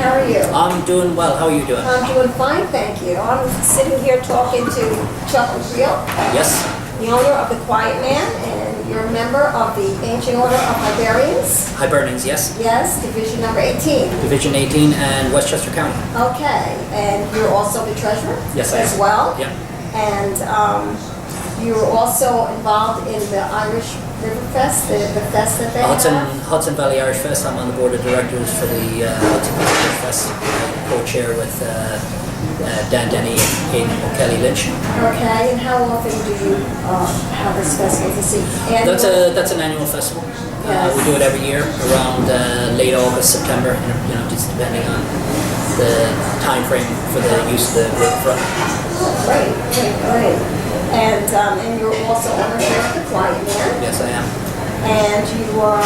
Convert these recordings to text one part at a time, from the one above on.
How are you? I'm doing well. How are you doing? I'm doing fine, thank you. I'm sitting here talking to Chuck Real, Yes. the owner of The Quiet Man, and you're a member of the Ancient Order of Librarians. Hibernians, yes. Yes, division number 18. Division 18 and Westchester County. Okay, and you're also the treasurer? Yes, I am. As well? Yeah. And you're also involved in the Irish River Fest, the fest that they have? Hudson Valley Irish Fest. I'm on the board of directors for the Hudson Valley Irish Fest. Co-chair with Dan Denny and Aidan O'Kelly Lynch. Okay, and how often do you have this festival? Is it annual? That's an annual festival. Yes. We do it every year around late August, September. Just depending on the time frame for the use of the riverfront. Great. And you're also owner here of The Quiet Man. Yes, I am. And you are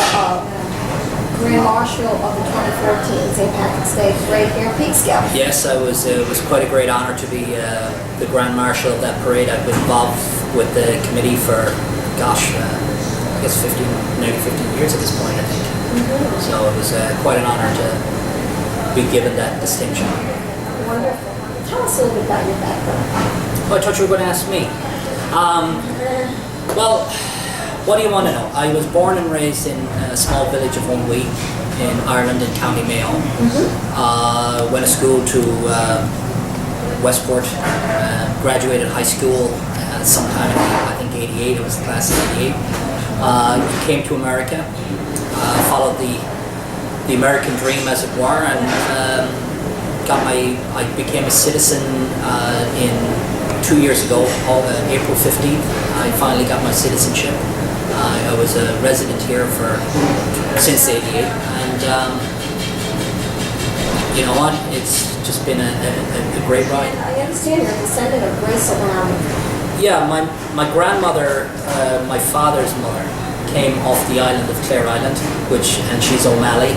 Grand Marshal of the 2014 St. Patrick's Day Parade here in Peekskill. Yes, it was quite a great honor to be the Grand Marshal of that parade. I've been involved with the committee for, gosh, I guess nearly 15 years at this point, I think. Mm-hmm. So it was quite an honor to be given that distinction. Wonderful. Tell us a little bit about your background. Oh, I thought you were going to ask me. Well, what do you want to know? I was born and raised in a small village of Onwee in Ireland in County Mayo. Mm-hmm. Went to school to Westport, graduated high school sometime in, I think, 88, it was the class of 88. Came to America, followed the American dream as it were, and I became a citizen in 2 years ago, April 15th. I finally got my citizenship. I was a resident here since '88, and you know what? It's just been a great ride. I understand you're a descendant of Grace O'Malley. Yeah, my grandmother, my father's mother, came off the island of Clare Island, and she's O'Malley,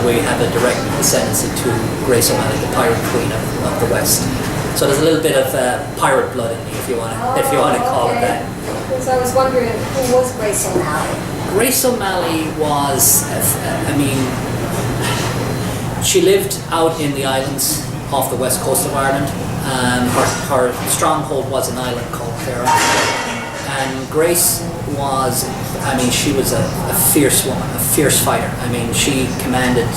we have a direct descendancy to Grace O'Malley, the pirate queen of the West. So there's a little bit of pirate blood in me, if you want to call it that. So I was wondering, who was Grace O'Malley? Grace O'Malley was, she lived out in the islands off the west coast of Ireland. Her stronghold was an island called Clare Island. And Grace was, she was a fierce woman, a fierce fighter. She commanded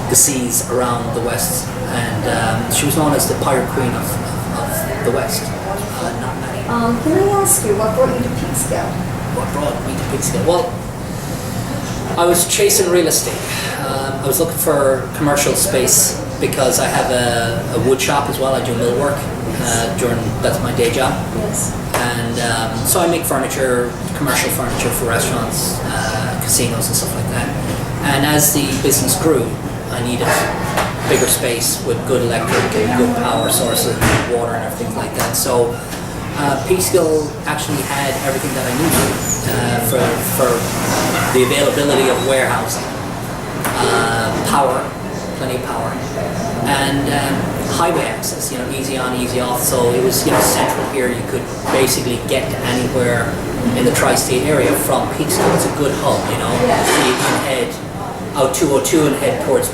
the seas around the West, and she was known as the pirate queen of the West. Not many. Can I ask you, what brought you to Peekskill? What brought me to Peekskill? Well, I was chasing real estate. I was looking for commercial space because I have a wood shop as well. I do millwork that's my day job. Yes. And so I make furniture, commercial furniture for restaurants, casinos and stuff like that. And as the business grew, I needed bigger space with good electric and good power sources, water and everything like that. So Peekskill actually had everything that I needed for the availability of warehousing, power, plenty of power, and highway access, easy on, easy off. So it was, central here. You could basically get to anywhere in the tri-state area from Peekskill. It's a good hub, Yes. So you can head out 202 and head towards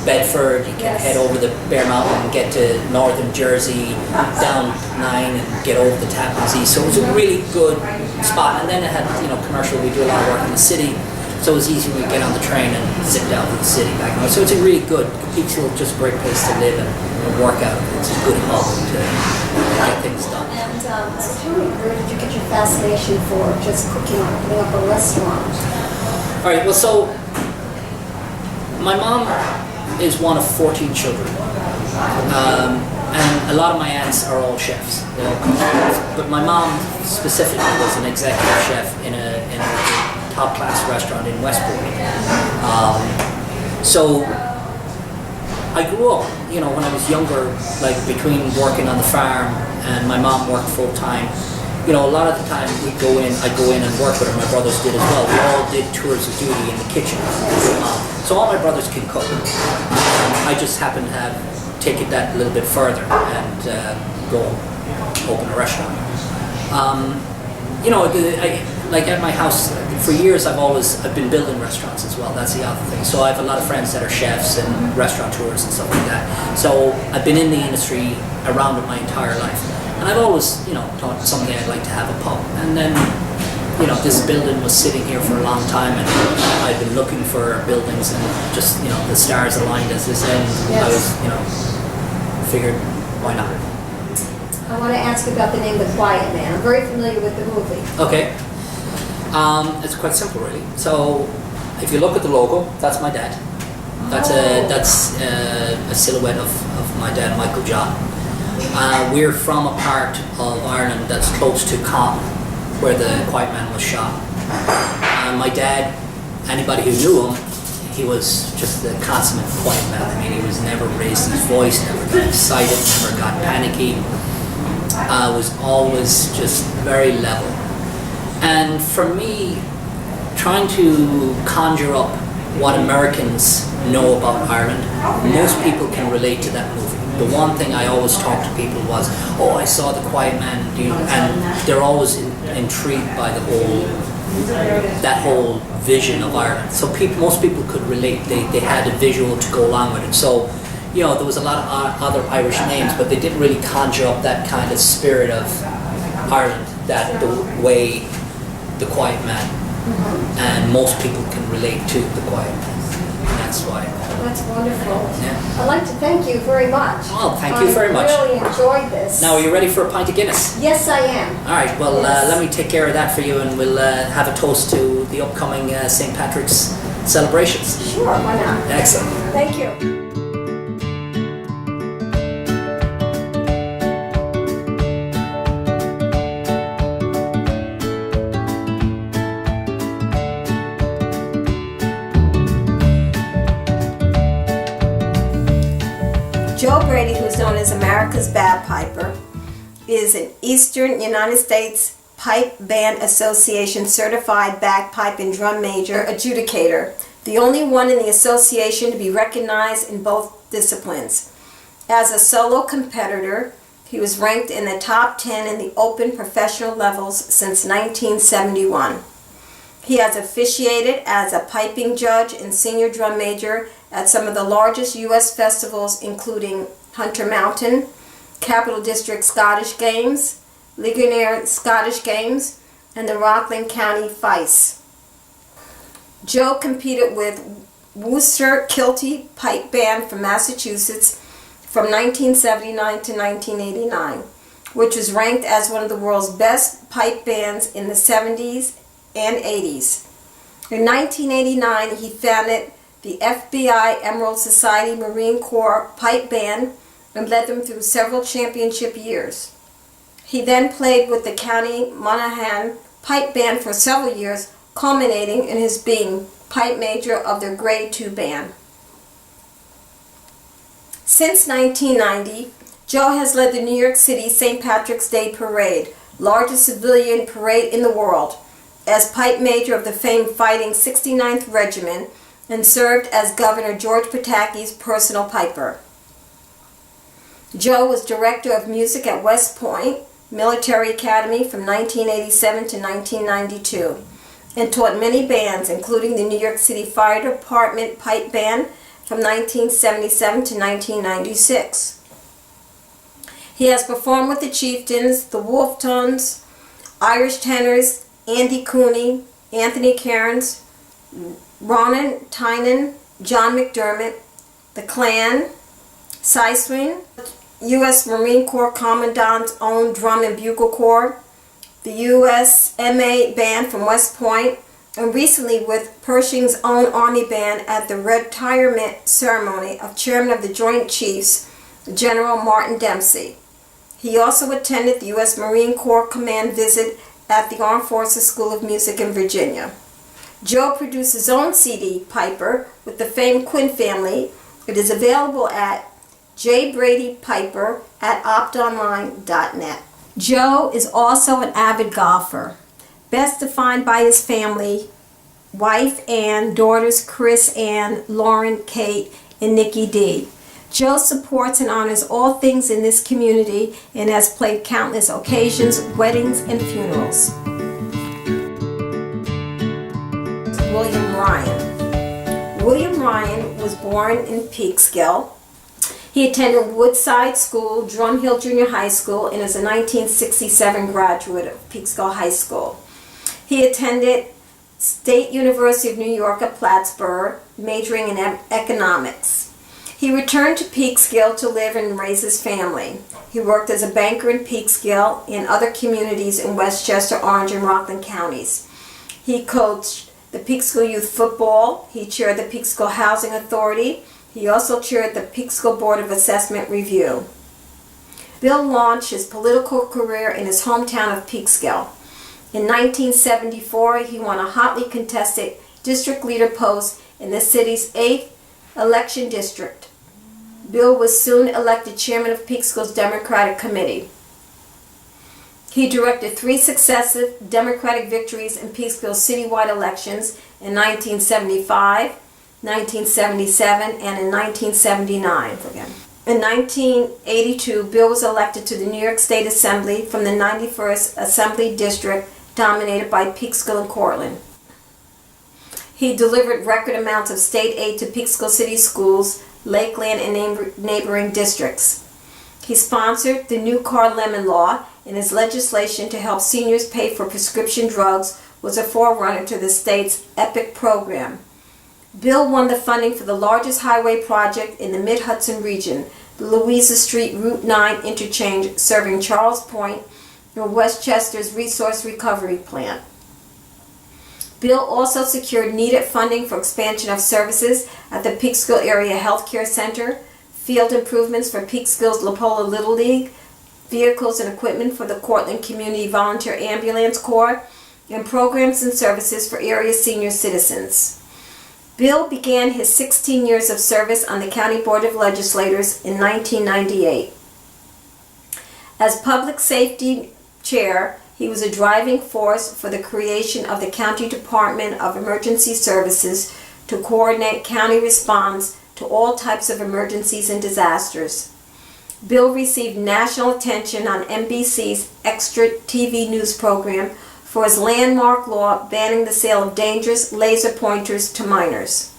Bedford. You can head over the Bear Mountain and get to northern Jersey, down 9 and get over the Tappan Zee. So it was a really good spot. And then it had, commercial. We do a lot of work in the city. So it was easy when we get on the train and zip down to the city back north. So it's a really good, Peekskill is just a great place to live and work out. It's a good hub to get things done. And so tell me, where did you get your fascination for just cooking or opening up a restaurant? All right, well, so my mom is one of 14 children. And a lot of my aunts are all chefs. They all cook. But my mom specifically was an executive chef in a top class restaurant in Westport. So I grew up, when I was younger, like between working on the farm and my mom worked full time. A lot of the time I'd go in and work with her. My brothers did as well. We all did tours of duty in the kitchen. So all my brothers can cook. I just happen to take it that a little bit further and go open a restaurant. Like at my house, for years I've been building restaurants as well. That's the other thing. So I have a lot of friends that are chefs and restaurateurs and stuff like that. So I've been in the industry around it my entire life, and I've always, thought someday I'd like to have a pub. And then, this building was sitting here for a long time, and I've been looking for buildings, and just, the stars aligned as this end. Yes. I was, figured, why not? I want to ask about the name The Quiet Man. I'm very familiar with the movie. Okay. It's quite simple, really. So, if you look at the logo, that's my dad. That's a silhouette of my dad, Michael John. We're from a part of Ireland that's close to Caen, where the Quiet Man was shot. My dad, anybody who knew him, he was just the consummate quiet man. I mean, he was never raised his voice, never got excited, never got panicky. Was always just very level. And for me, trying to conjure up what Americans know about Ireland, most people can relate to that movie. The one thing I always talk to people was, oh, I saw The Quiet Man, and they're always intrigued by that whole vision of Ireland. So most people could relate. They had a visual to go along with it. So, there was a lot of other Irish names, but they didn't really conjure up that kind of spirit of Ireland, that the way The Quiet Man, and most people can relate to The Quiet Man. And that's why. That's wonderful. Yeah. I'd like to thank you very much. Oh, thank you very much. I really enjoyed this. Now, are you ready for a pint of Guinness? Yes, I am. All right, well, Yes. let me take care of that for you, and we'll have a toast to the upcoming St. Patrick's celebrations. Sure, why not? Excellent. Thank you. Joe Brady, who's known as America's Bagpiper, is an Eastern United States Pipe Band Association certified bagpipe and drum major adjudicator, the only one in the association to be recognized in both disciplines. As a solo competitor, he was ranked in the top 10 in the open professional levels since 1971. He has officiated as a piping judge and senior drum major at some of the largest U.S. festivals, including Hunter Mountain, Capital District Scottish Games, Ligonier Scottish Games, and the Rockland County Fice. Joe competed with Worcester Kilty Pipe Band from Massachusetts from 1979 to 1989, which was ranked as one of the world's best pipe bands in the 70s and 80s. In 1989, he founded the FBI Emerald Society Marine Corps Pipe Band and led them through several championship years. He then played with the County Monaghan Pipe Band for several years, culminating in his being pipe major of their Grade 2 band. Since 1990, Joe has led the New York City St. Patrick's Day Parade, largest civilian parade in the world, as pipe major of the famed Fighting 69th Regiment, and served as Governor George Pataki's personal piper. Joe was director of music at West Point Military Academy from 1987 to 1992 and taught many bands, including the New York City Fire Department Pipe Band from 1977 to 1996. He has performed with the Chieftains, the Wolf Tones, Irish Tenors, Andy Cooney, Anthony Cairns, Ronan Tynan, John McDermott, the Clan, Siswin, U.S. Marine Corps Commandant's own Drum and Bugle Corps, the U.S. MA Band from West Point, and recently with Pershing's own Army Band at the retirement ceremony of Chairman of the Joint Chiefs, General Martin Dempsey. He also attended the U.S. Marine Corps Command visit at the Armed Forces School of Music in Virginia. Joe produced his own CD, Piper, with the famed Quinn family. It is available at jbradypiper at optonline.net. Joe is also an avid golfer, best defined by his family, wife Ann, daughters Chris Ann, Lauren, Kate, and Nikki D. Joe supports and honors all things in this community and has played countless occasions, weddings, and funerals. William Ryan was born in Peekskill. He attended Woodside School, Drum Hill Junior High School, and is a 1967 graduate of Peekskill High School. He attended State University of New York at Plattsburgh, majoring in economics. He returned to Peekskill to live and raise his family. He worked as a banker in Peekskill and other communities in Westchester, Orange, and Rockland counties. He coached the Peekskill Youth Football. He chaired the Peekskill Housing Authority. He also chaired the Peekskill Board of Assessment Review. Bill launched his political career in his hometown of Peekskill. In 1974, he won a hotly contested district leader post in the city's 8th election district. Bill was soon elected chairman of Peekskill's Democratic Committee. He directed 3 successive Democratic victories in Peekskill's citywide elections in 1975, 1977, and in 1979. In 1982, Bill was elected to the New York State Assembly from the 91st Assembly District, dominated by Peekskill and Cortland. He delivered record amounts of state aid to Peekskill City schools, Lakeland, and neighboring districts. He sponsored the New Car Lemon Law, and his legislation to help seniors pay for prescription drugs was a forerunner to the state's EPIC program. Bill won the funding for the largest highway project in the Mid-Hudson region, the Louisa Street Route 9 interchange serving Charles Point and Westchester's Resource Recovery Plant. Bill also secured needed funding for expansion of services at the Peekskill Area Healthcare Center, field improvements for Peekskill's Lapola Little League, vehicles and equipment for the Cortland Community Volunteer Ambulance Corps, and programs and services for area senior citizens. Bill began his 16 years of service on the County Board of Legislators in 1998. As Public Safety Chair, he was a driving force for the creation of the County Department of Emergency Services to coordinate county response to all types of emergencies and disasters. Bill received national attention on NBC's Extra TV news program for his landmark law banning the sale of dangerous laser pointers to minors.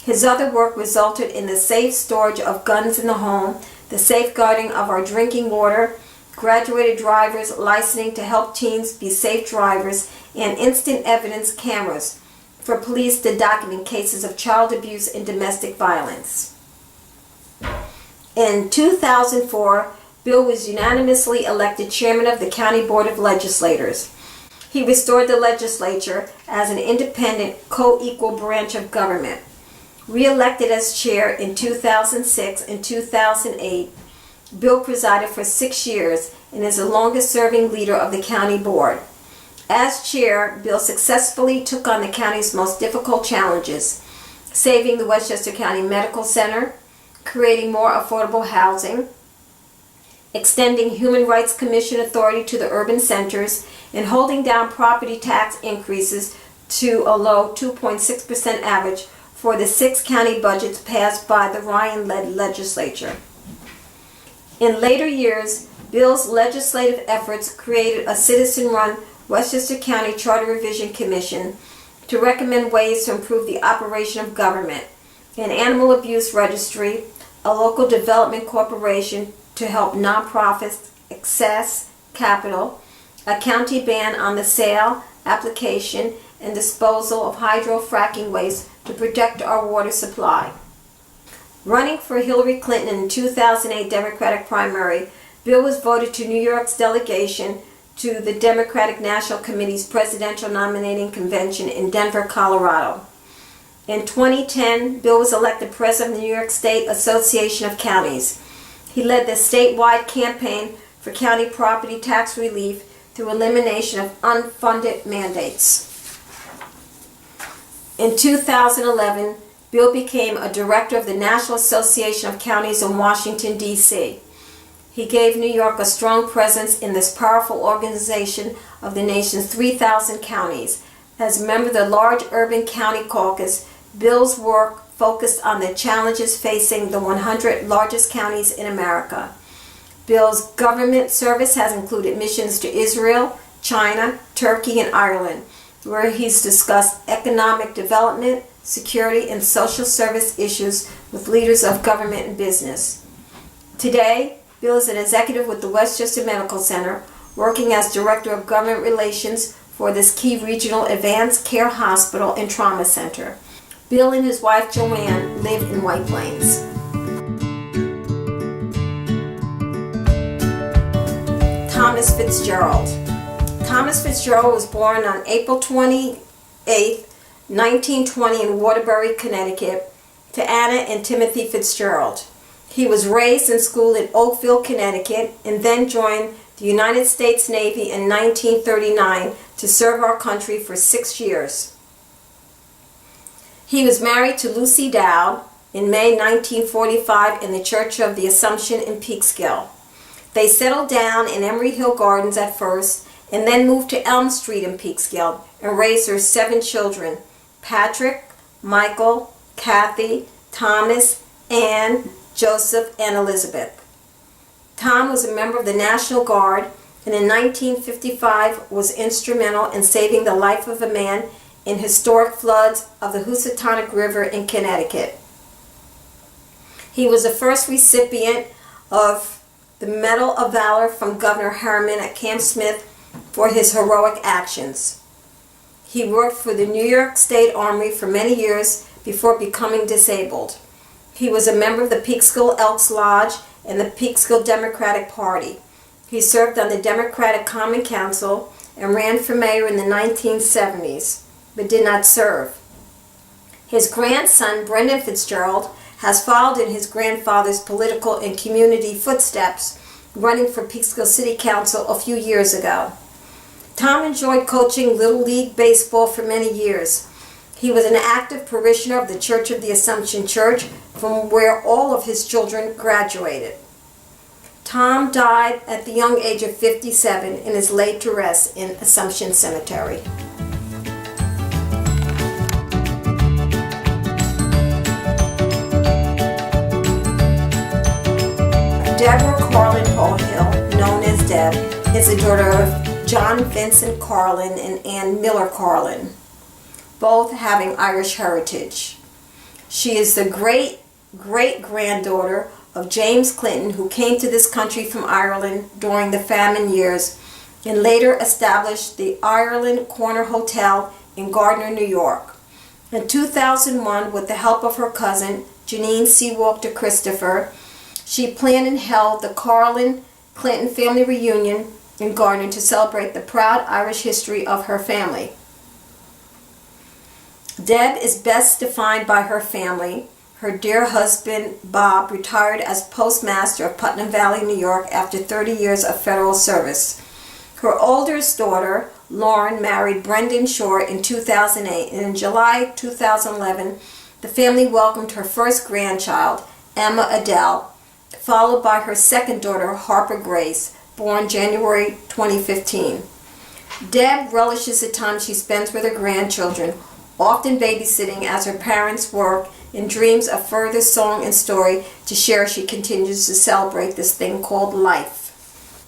His other work resulted in the safe storage of guns in the home, the safeguarding of our drinking water, graduated drivers licensing to help teens be safe drivers, and instant evidence cameras for police to document cases of child abuse and domestic violence. In 2004, Bill was unanimously elected chairman of the County Board of Legislators. He restored the legislature as an independent, co-equal branch of government. Re-elected as chair in 2006 and 2008, Bill presided for 6 years and is the longest-serving leader of the county board. As chair, Bill successfully took on the county's most difficult challenges, saving the Westchester County Medical Center, creating more affordable housing, extending Human Rights Commission authority to the urban centers, and holding down property tax increases to a low 2.6% average for the 6 county budgets passed by the Ryan-led legislature. In later years, Bill's legislative efforts created a citizen-run Westchester County Charter Revision Commission to recommend ways to improve the operation of government, an animal abuse registry, a local development corporation to help nonprofits access capital, a county ban on the sale, application, and disposal of hydrofracking waste to protect our water supply. Running for Hillary Clinton in the 2008 Democratic primary, Bill was voted to New York's delegation to the Democratic National Committee's Presidential Nominating Convention in Denver, Colorado. In 2010, Bill was elected president of the New York State Association of Counties. He led the statewide campaign for county property tax relief through elimination of unfunded mandates. In 2011, Bill became a director of the National Association of Counties in Washington, D.C. He gave New York a strong presence in this powerful organization of the nation's 3,000 counties. As a member of the large Urban County Caucus, Bill's work focused on the challenges facing the 100 largest counties in America. Bill's government service has included missions to Israel, China, Turkey, and Ireland, where he's discussed economic development, security, and social service issues with leaders of government and business. Today, Bill is an executive with the Westchester Medical Center, working as Director of Government Relations for this key regional advanced care hospital and trauma center. Bill and his wife Joanne live in White Plains. Thomas Fitzgerald. Thomas Fitzgerald was born on April 28, 1920 in Waterbury, Connecticut, to Anna and Timothy Fitzgerald. He was raised and schooled in Oakville, Connecticut, and then joined the United States Navy in 1939 to serve our country for 6 years. He was married to Lucy Dowd in May 1945 in the Church of the Assumption in Peekskill. They settled down in Emery Hill Gardens at first and then moved to Elm Street in Peekskill and raised their 7 children: Patrick, Michael, Kathy, Thomas, Ann, Joseph, and Elizabeth. Tom was a member of the National Guard and in 1955 was instrumental in saving the life of a man in historic floods of the Housatonic River in Connecticut. He was the first recipient of the Medal of Valor from Governor Harriman at Camp Smith for his heroic actions. He worked for the New York State Armory for many years before becoming disabled. He was a member of the Peekskill Elks Lodge and the Peekskill Democratic Party. He served on the Democratic Common Council and ran for mayor in the 1970s, but did not serve. His grandson, Brendan Fitzgerald, has followed in his grandfather's political and community footsteps, running for Peekskill City Council a few years ago. Tom enjoyed coaching Little League Baseball for many years. He was an active parishioner of the Church of the Assumption Church, from where all of his children graduated. Tom died at the young age of 57 and is laid to rest in Assumption Cemetery. Deborah Carlin Pohill, known as Deb, is the daughter of John Vincent Carlin and Ann Miller Carlin, both having Irish heritage. She is the great-great-granddaughter of James Clinton, who came to this country from Ireland during the famine years and later established the Ireland Corner Hotel in Gardner, New York. In 2001, with the help of her cousin, Janine Seawalk de Christopher, she planned and held the Carlin Clinton family reunion in Gardner to celebrate the proud Irish history of her family. Deb is best defined by her family. Her dear husband, Bob, retired as postmaster of Putnam Valley, New York after 30 years of federal service. Her oldest daughter, Lauren, married Brendan Shore in 2008, and in July 2011, the family welcomed her first grandchild, Emma Adele, followed by her second daughter, Harper Grace, born January 2015. Deb relishes the time she spends with her grandchildren, often babysitting as her parents work, and dreams of further song and story to share. She continues to celebrate this thing called life.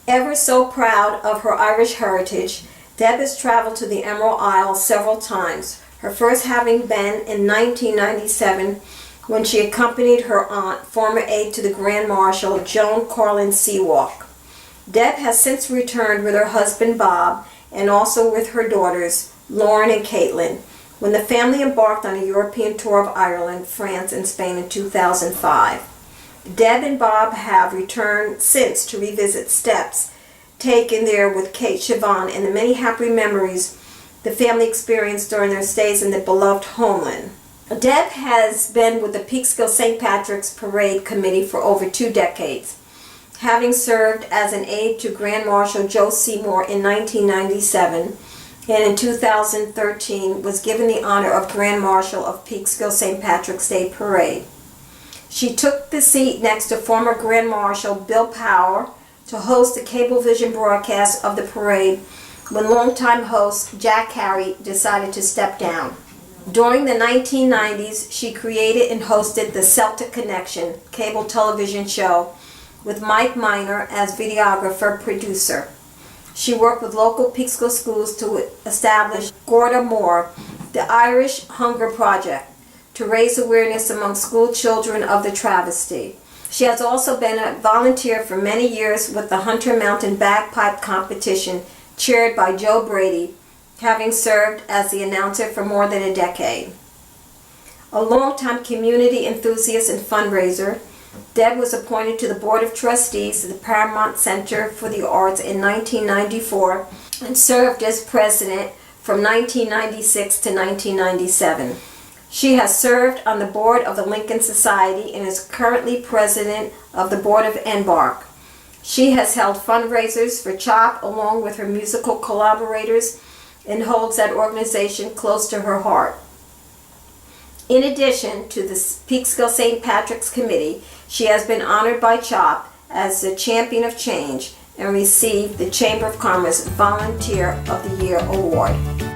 Ever so proud of her Irish heritage, Deb has traveled to the Emerald Isle several times, her first having been in 1997 when she accompanied her aunt, former aide to the Grand Marshal, Joan Carlin Seawalk. Deb has since returned with her husband Bob and also with her daughters, Lauren and Caitlin, when the family embarked on a European tour of Ireland, France, and Spain in 2005. Deb and Bob have returned since to revisit steps taken there with Kate Siobhan and the many happy memories the family experienced during their stays in the beloved homeland. Deb has been with the Peekskill St. Patrick's Parade Committee for over 2 decades, having served as an aide to Grand Marshal Joe Seymour in 1997, and in 2013 was given the honor of Grand Marshal of Peekskill St. Patrick's Day Parade. She took the seat next to former Grand Marshal Bill Power to host the Cablevision broadcast of the parade when longtime host Jack Harry decided to step down. During the 1990s, she created and hosted the Celtic Connection cable television show with Mike Miner as videographer-producer. She worked with local Peekskill schools to establish Gorda Moore, the Irish Hunger Project. to raise awareness among school children of the travesty. She has also been a volunteer for many years with the Hunter Mountain Bagpipe Competition, chaired by Joe Brady, having served as the announcer for more than a decade. A longtime community enthusiast and fundraiser, Deb was appointed to the Board of Trustees of the Paramount Center for the Arts in 1994 and served as president from 1996 to 1997. She has served on the board of the Lincoln Society and is currently president of the board of Embark. She has held fundraisers for CHOP along with her musical collaborators and holds that organization close to her heart. In addition to the Peekskill St. Patrick's Committee, she has been honored by CHOP as the Champion of Change and received the Chamber of Commerce Volunteer of the Year Award.